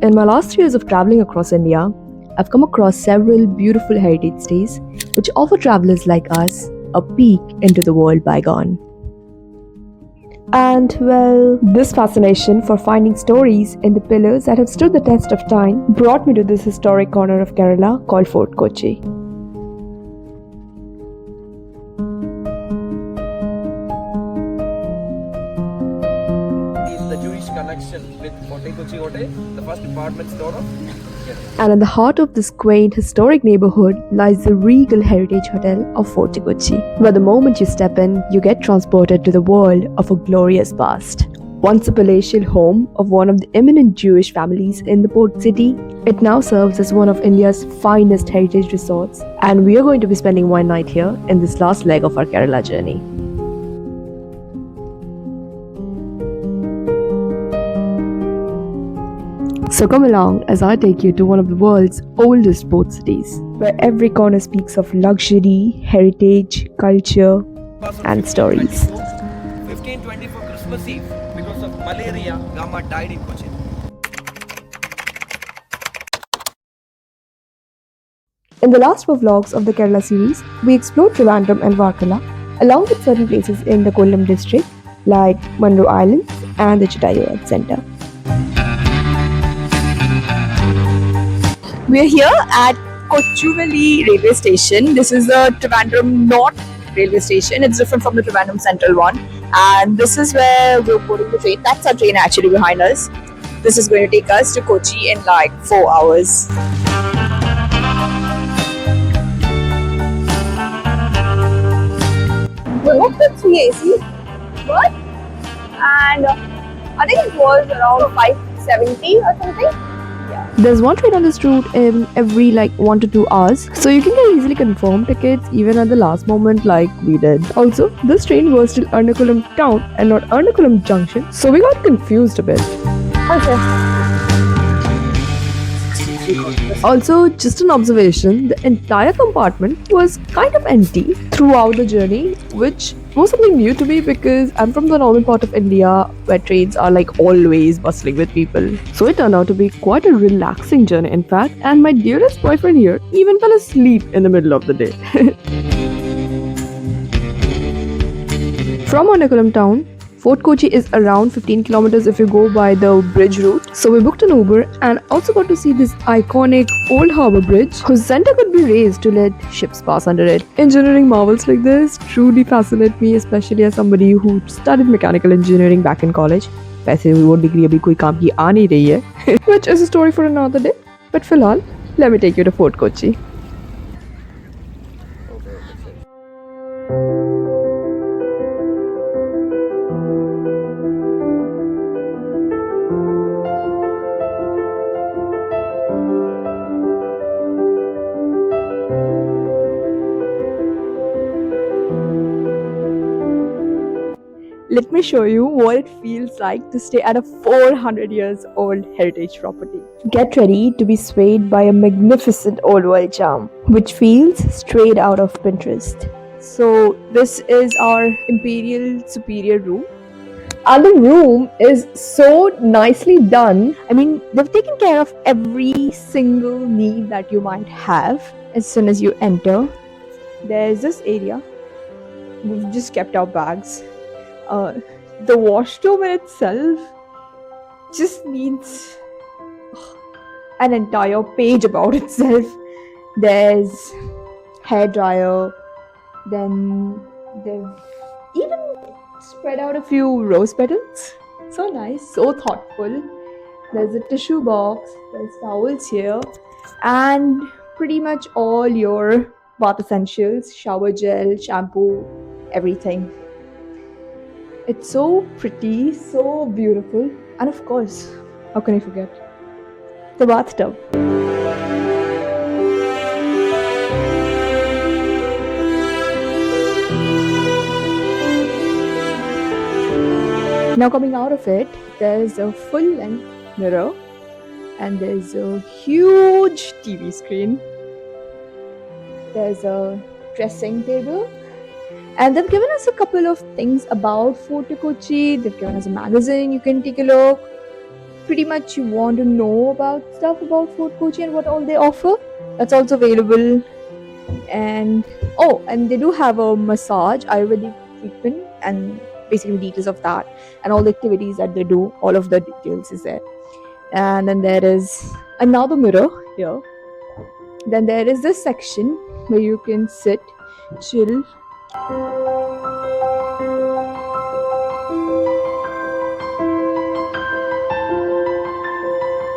In my last 3 years of traveling across India, I've come across several beautiful heritage stays which offer travelers like us a peek into the world bygone. And well, this fascination for finding stories in the pillars that have stood the test of time brought me to this historic corner of Kerala called Fort Kochi. The Jewish connection with Kotte Kochi Kotte, the first department store of Kerala. And in the heart of this quaint historic neighborhood lies the regal heritage hotel of Fort Kochi, where the moment you step in, you get transported to the world of a glorious past. Once a palatial home of one of the eminent Jewish families in the port city, it now serves as one of India's finest heritage resorts, and we are going to be spending one night here in this last leg of our Kerala journey. So come along as I take you to one of the world's oldest port cities, where every corner speaks of luxury, heritage, culture, and stories. 1524 Christmas Eve, because of malaria, Gama died in Kochi. In the last 4 vlogs of the Kerala series, we explored Trivandrum and Varkala, along with certain places in the Kollam district like Munro Islands and the Chitayu Earth Centre. We are here at Kochuveli railway station. This is the Trivandrum North railway station. It's different from the Trivandrum Central one. And this is where we're boarding the train. That's our train actually behind us. This is going to take us to Kochi in like 4 hours. We booked the 3 AC. What? And I think it was around 570 or something. There's one train on this route in every like 1 to 2 hours, so you can get easily confirmed tickets even at the last moment like we did. Also, this train was till Ernakulam town and not Ernakulam junction, so we got confused a bit. Also, just an observation, the entire compartment was kind of empty throughout the journey, which was something new to me because I'm from the northern part of India where trains are like always bustling with people. So it turned out to be quite a relaxing journey in fact, and my dearest boyfriend here even fell asleep in the middle of the day. From Ernakulam town, Fort Kochi is around 15 kilometers if you go by the bridge route. So we booked an Uber and also got to see this iconic old harbour bridge whose center could be raised to let ships pass under it. Engineering marvels like this truly fascinate me, especially as somebody who studied mechanical engineering back in college. वैसे वो degree अभी कोई काम की आ नहीं रही है, which is a story for another day. But फिलहाल, let me take you to Fort Kochi. Let me show you what it feels like to stay at a 400 years old heritage property. Get ready to be swayed by a magnificent old world charm, which feels straight out of Pinterest. So this is our Imperial Superior room. And the room is so nicely done. I mean, they've taken care of every single need that you might have as soon as you enter. There's this area. We've just kept our bags. The washroom in itself just needs an entire page about itself. There's hair dryer, then they've even spread out a few rose petals. So nice, so thoughtful. There's a tissue box, there's towels here, and pretty much all your bath essentials, shower gel, shampoo, everything. It's so pretty, so beautiful, and of course, how can I forget? The bathtub. Now coming out of it, there's a full-length mirror and there's a huge TV screen. There's a dressing table. And they've given us a couple of things about Fort Kochi. They've given us a magazine, you can take a look. pretty much you want to know about stuff about Fort Kochi and what all they offer, that's also available. And oh, and they do have a massage Ayurvedic treatment and basically details of that and all the activities that they do. All of the details is there. And then there is another mirror here. Then there is this section where you can sit, chill.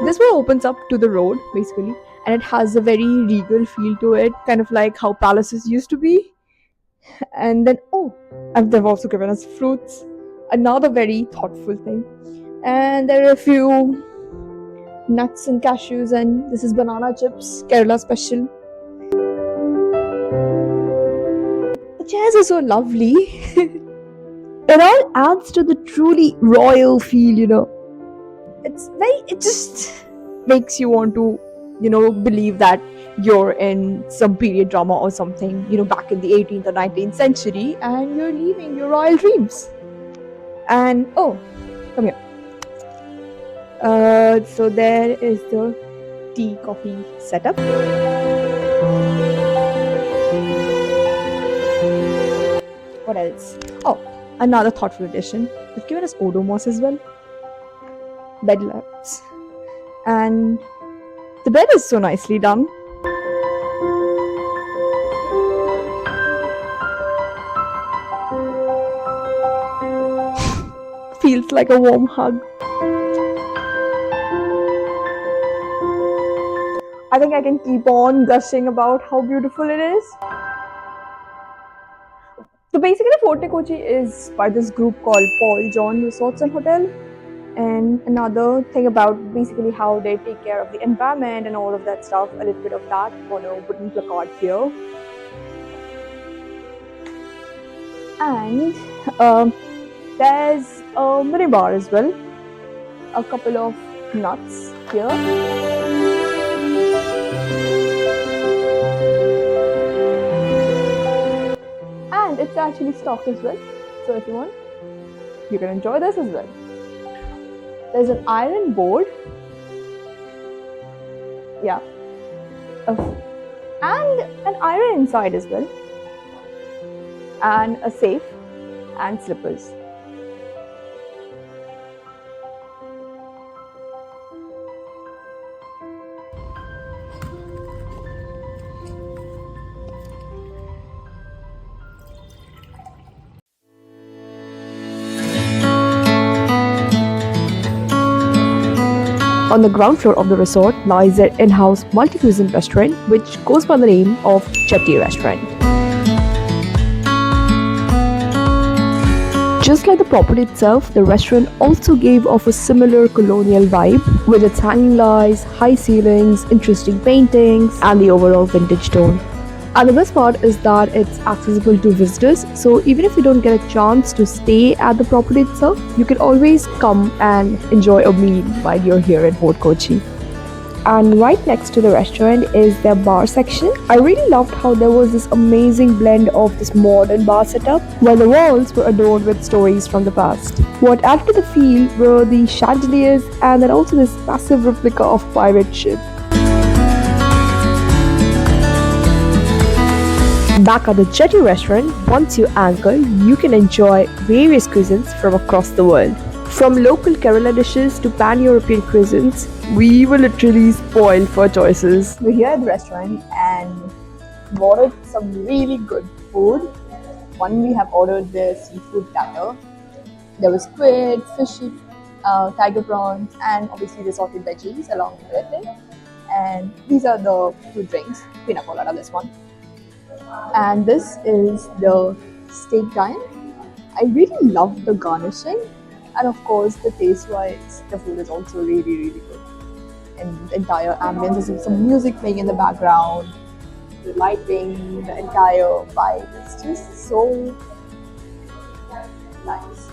This one opens up to the road basically, and it has a very regal feel to it, kind of like how palaces used to be. And then oh, and they've also given us fruits, another very thoughtful thing. And there are a few nuts and cashews, and this is banana chips, Kerala special. The chairs are so lovely. It all adds to the truly royal feel, it just makes you want to, believe that you're in some period drama or something, back in the 18th or 19th century, and you're living your royal dreams. And oh, come here. So there is the tea coffee setup. What else? Oh, another thoughtful addition. They've given us Odomos as well. Bed lamps. And the bed is so nicely done. Feels like a warm hug. I think I can keep on gushing about how beautiful it is. So basically Forte Kochi is by this group called Paul John Resorts and Hotel. And another thing about basically how they take care of the environment and all of that stuff, a little bit of that on a wooden placard here. And there's a mini bar as well, a couple of nuts here. And it's actually stocked as well, so if you want, you can enjoy this as well. There's an iron board, yeah, and an iron inside as well, and a safe and slippers. On the ground floor of the resort lies their in-house multi-cuisine restaurant, which goes by the name of Chetty Restaurant. Just like the property itself, the restaurant also gave off a similar colonial vibe with its hanging lights, high ceilings, interesting paintings, and the overall vintage tone. And the best part is that it's accessible to visitors, so even if you don't get a chance to stay at the property itself, you can always come and enjoy a meal while you're here in Fort Kochi. And right next to the restaurant is their bar section. I really loved how there was this amazing blend of this modern bar setup, while the walls were adorned with stories from the past. What added to the feel were the chandeliers and then also this massive replica of pirate ship. Back at the Chetty Restaurant, once you anchor, you can enjoy various cuisines from across the world. From local Kerala dishes to pan-European cuisines, we were literally spoiled for choices. We're here at the restaurant and ordered some really good food. One, we have ordered the seafood platter. There was squid, fishy, tiger prawns, and obviously the salted veggies along with it. And these are the two drinks. Pina colada, this one. And this is the steak giant. I really love the garnishing, and of course the taste wise the food is also really good. And the entire ambience is some music playing in the background, the lighting, the entire vibe is just so nice.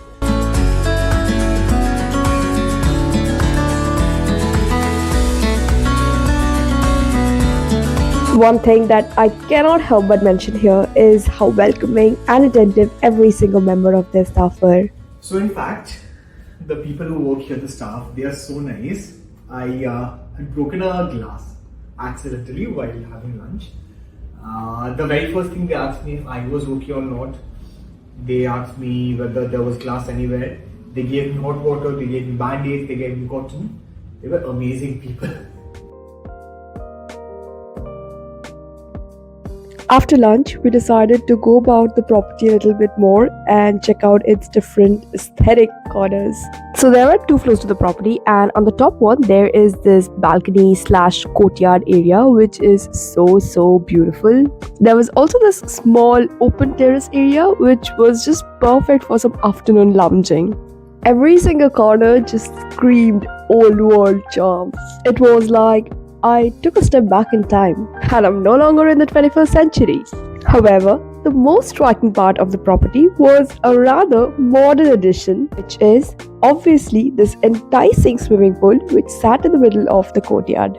One thing that I cannot help but mention here is how welcoming and attentive every single member of their staff were. So in fact, the people who work here, the staff, they are so nice. I had broken a glass accidentally while having lunch. The very first thing they asked me if I was okay or not. They asked me whether there was glass anywhere. They gave me hot water, they gave me band-aids, they gave me cotton. They were amazing people. After lunch, we decided to go about the property a little bit more and check out its different aesthetic corners. So there are 2 floors to the property, and on the top one there is this balcony slash courtyard area which is so beautiful. There was also this small open terrace area which was just perfect for some afternoon lounging. Every single corner just screamed old world charm. It was like I took a step back in time and I'm no longer in the 21st century. However, the most striking part of the property was a rather modern addition, which is obviously this enticing swimming pool which sat in the middle of the courtyard.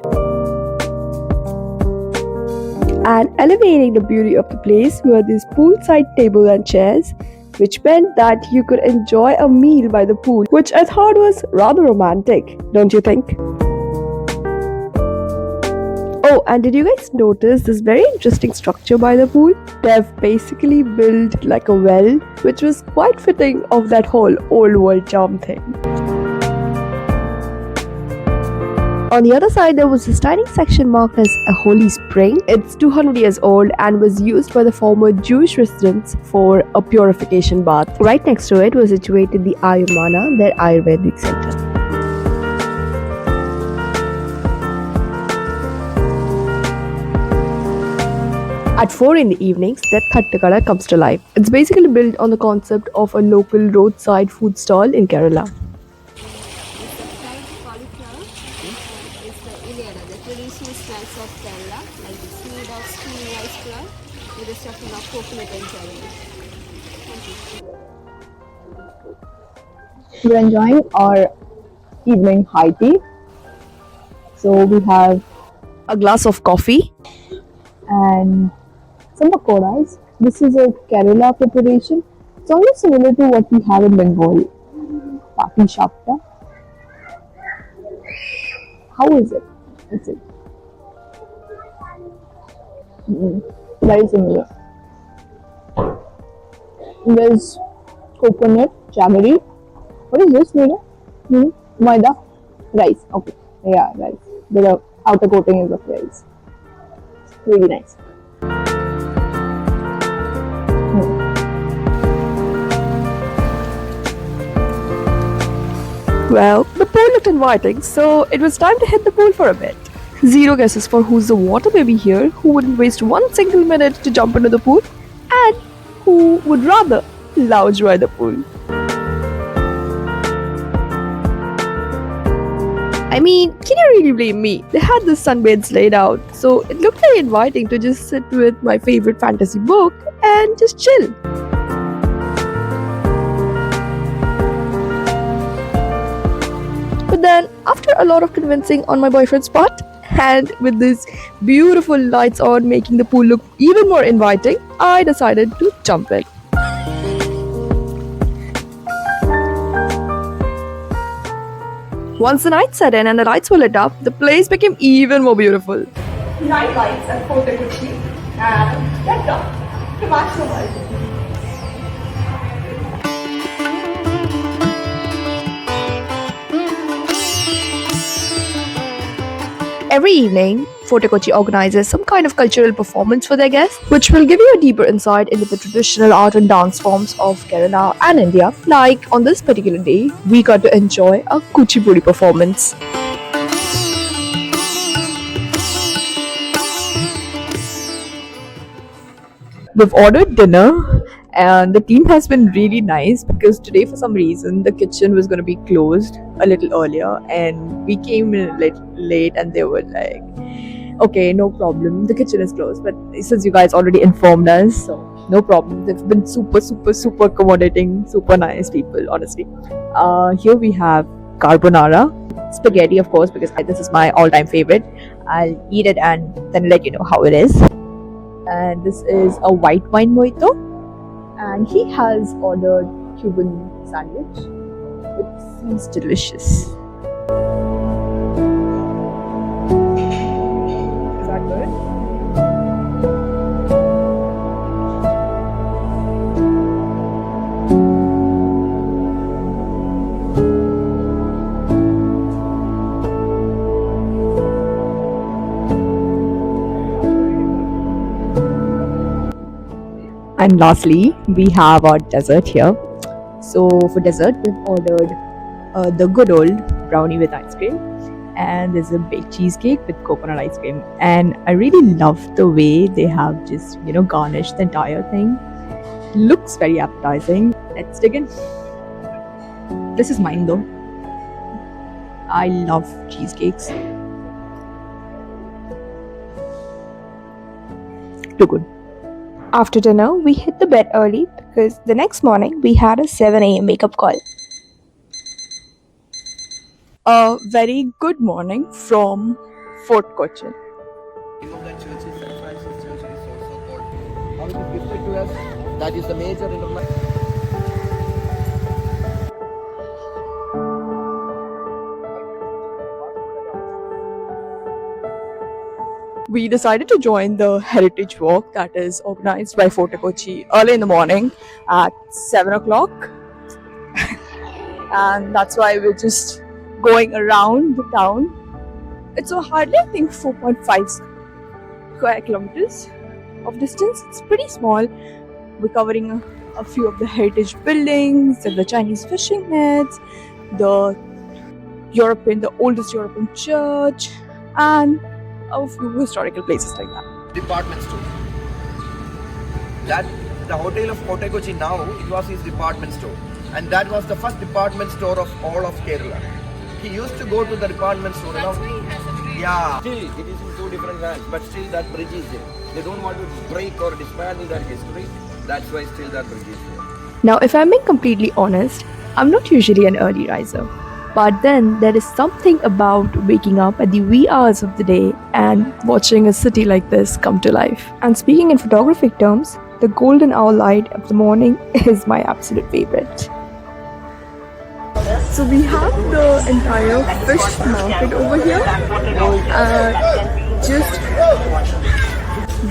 And elevating the beauty of the place were these poolside tables and chairs, which meant that you could enjoy a meal by the pool, which I thought was rather romantic, don't you think? Oh, and did you guys notice this very interesting structure by the pool? They've basically built like a well, which was quite fitting of that whole old world charm thing. On the other side, there was this tiny section marked as a holy spring. It's 200 years old and was used by the former Jewish residents for a purification bath. Right next to it was situated the Ayurmana, their Ayurvedic center. At 4 in the evenings, that Thattakada comes to life. It's basically built on the concept of a local roadside food stall in Kerala. Cauliflower is the Ilyada, the traditional snacks of Kerala, like it's made of steamed rice flour with a stuffing of coconut and cherry. We're enjoying our evening high tea. So we have A glass of coffee. and some pakoras. This is a Kerala preparation. It's almost similar to what we have in Bengal. Pati shapta. How is it? Is it? Very similar. There's coconut, jaggery. What is this, Veena? Maida? Rice. Okay. Yeah, rice. The outer coating is of rice. Really nice. Well, the pool looked inviting, so it was time to hit the pool for a bit. Zero guesses for who's the water baby here, who wouldn't waste 1 single minute to jump into the pool, and who would rather lounge by the pool. I mean, can you really blame me? They had the sunbeds laid out, so it looked very inviting to just sit with my favorite fantasy book and just chill. But then, after a lot of convincing on my boyfriend's part, and with these beautiful lights on making the pool look even more inviting, I decided to jump in. Once the night set in and the lights were lit up, the place became even more beautiful. Night lights at Fort Kochi and get up to match the world. Every evening, Fort Kochi organizes some kind of cultural performance for their guests, which will give you a deeper insight into the traditional art and dance forms of Kerala and India. Like on this particular day, we got to enjoy a Kuchipudi performance. We've ordered dinner and the team has been really nice because today for some reason the kitchen was going to be closed a little earlier and we came in a little late and they were like, okay, no problem, the kitchen is closed, but since you guys already informed us, so no problem. They've been super accommodating, super nice people, honestly. Here we have carbonara, spaghetti of course, because this is my all-time favorite. I'll eat it and then let you know how it is. And this is a white wine mojito, and he has ordered Cuban sandwich, It seems delicious. Is that good? And lastly, we have our dessert here. So for dessert, we've ordered the good old brownie with ice cream, and there's a baked cheesecake with coconut ice cream. And I really love the way they have just garnished the entire thing. Looks very appetizing. Let's dig in. This is mine though. I love cheesecakes. Too good. After dinner, we hit the bed early because the next morning we had a 7 a.m. wake up call. A very good morning from Fort Cochin. You know that church is St. Francis Church is also called. How it is gifted to us? That is the major international. We decided to join the heritage walk that is organized by Fort Kochi early in the morning at 7 o'clock. And that's why we're just going around the town. It's hardly, I think, 4.5 square kilometers of distance. It's pretty small. We're covering a few of the heritage buildings and the Chinese fishing nets, the oldest European church, and a few historical places like that. Department store. That the hotel of Fort Kochi now, it was his department store, and that was the first department store of all of Kerala. He used to go to the department store. That's why he has a bridge. Yeah. Still, it is in two different hands, but still that bridge is there. They don't want to break or dismantle that history. That's why still that bridge is there. Now, if I'm being completely honest, I'm not usually an early riser. But then there is something about waking up at the wee hours of the day and watching a city like this come to life. And speaking in photographic terms, the golden hour light of the morning is my absolute favorite. So we have the entire fish market over here, just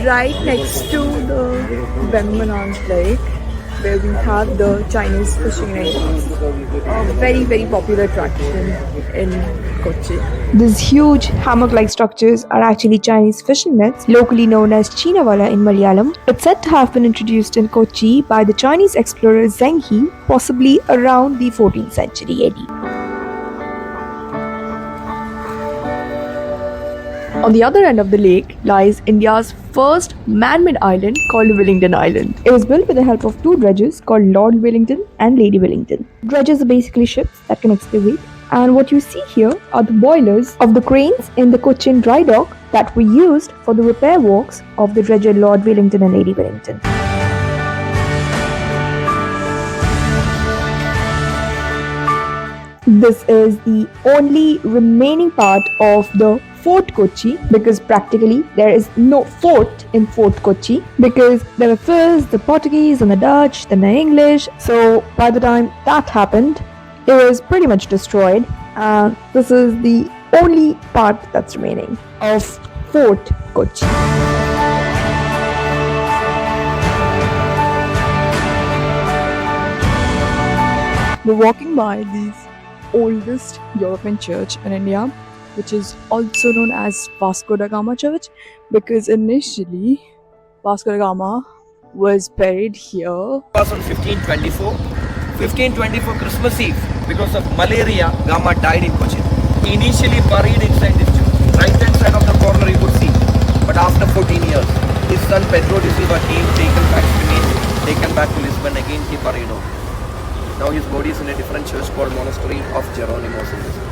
right next to the Bemmanand Lake, where we have the Chinese fishing nets, a very, very popular attraction in Kochi. These huge hammock-like structures are actually Chinese fishing nets, locally known as Chinawala in Malayalam. It's said to have been introduced in Kochi by the Chinese explorer Zheng He, possibly around the 14th century AD. On the other end of the lake lies India's first man-made island called Wellington Island. It was built with the help of two dredges called Lord Wellington and Lady Wellington. Dredges are basically ships that can excavate, and what you see here are the boilers of the cranes in the Cochin dry dock that were used for the repair works of the dredger Lord Wellington and Lady Wellington. This is the only remaining part of the Fort Kochi, because practically there is no fort in Fort Kochi, because there were first the Portuguese and the Dutch, then the English. So by the time that happened, it was pretty much destroyed, and this is the only part that's remaining of Fort Kochi. We're walking by the oldest European church in India, which is also known as Vasco da Gama Church, because initially Vasco da Gama was buried here. It was on 1524. 1524 Christmas Eve, because of malaria, Gama died in Cochin. He initially buried inside this church. Right hand side of the corner you could see. But after 14 years, his son Pedro de Silva came, taken back to Spain, taken back to Lisbon, again he buried over. Now his body is in a different church called Monastery of Geronimos in Lisbon.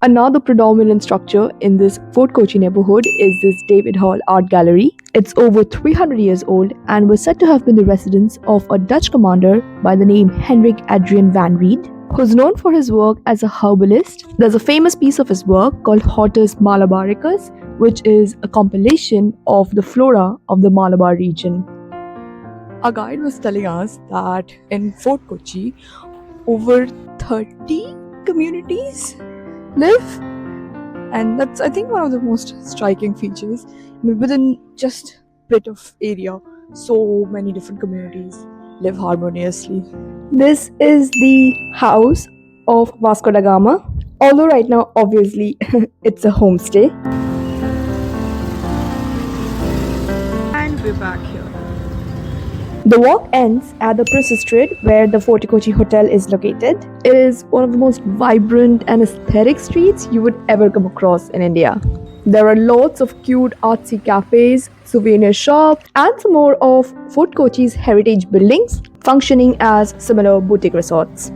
Another predominant structure in this Fort Kochi neighborhood is this David Hall Art Gallery. It's over 300 years old and was said to have been the residence of a Dutch commander by the name Hendrik Adrian van Reed, who's known for his work as a herbalist. There's a famous piece of his work called Hortus Malabaricus, which is a compilation of the flora of the Malabar region. Our guide was telling us that in Fort Kochi, over 30 communities live, and that's, I think, one of the most striking features. I mean, within just bit of area, so many different communities live harmoniously. This is the house of Vasco da Gama. Although right now, obviously, it's a homestay. And we're back here. The walk ends at the Princes Street, where the Forte Kochi Hotel is located. It is one of the most vibrant and aesthetic streets you would ever come across in India. There are lots of cute artsy cafes, souvenir shops, and some more of Fort Kochi's heritage buildings, functioning as similar boutique resorts.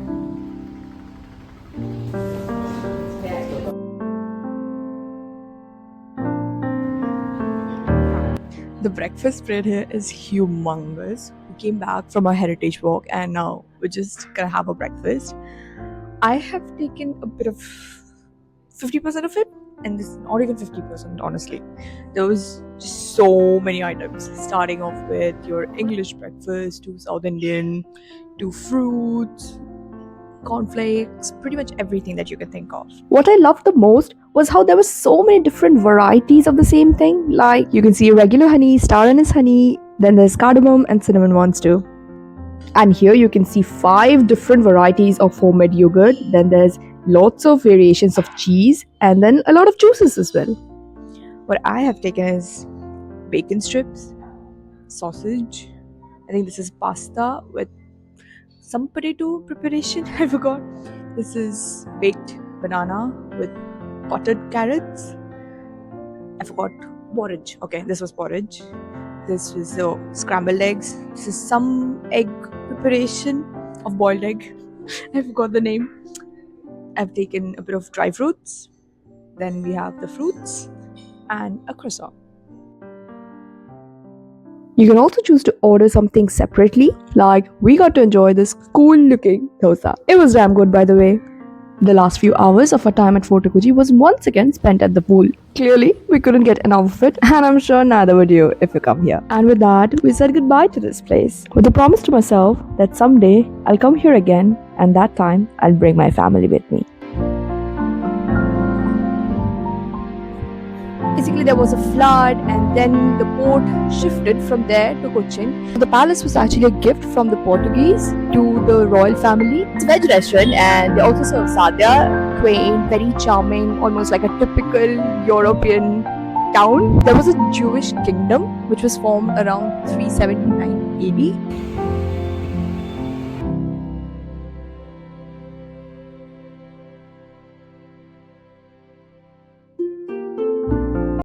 The breakfast spread here is humongous. We came back from our heritage walk and now we're just gonna have a breakfast. I have taken a bit of 50% of it, and this is not even 50%, honestly. There was just so many items, starting off with your English breakfast to South Indian to fruits, cornflakes, pretty much everything that you can think of. What I loved the most was how there were so many different varieties of the same thing. Like, you can see regular honey, star anise honey, then there's cardamom and cinnamon ones too. And here you can see 5 different varieties of homemade yogurt. Then there's lots of variations of cheese, and then a lot of juices as well. What I have taken is bacon strips, sausage, I think this is pasta with some potato preparation, I forgot. This is baked banana with potted carrots. I forgot. Porridge. Okay, this was porridge. This was scrambled eggs. This is some egg preparation of boiled egg. I forgot the name. I've taken a bit of dry fruits. Then we have the fruits and a croissant. You can also choose to order something separately, like we got to enjoy this cool looking dosa. It was damn good, by the way. The last few hours of our time at Forte Kochi was once again spent at the pool. Clearly, we couldn't get enough of it, and I'm sure neither would you if you come here. And with that, we said goodbye to this place, with a promise to myself that someday I'll come here again, and that time I'll bring my family with me. Basically, there was a flood, and then the port shifted from there to Cochin. The palace was actually a gift from the Portuguese to the royal family. It's a veg restaurant, and they also serve sadhya, quaint, very charming, almost like a typical European town. There was a Jewish kingdom which was formed around 379 AD.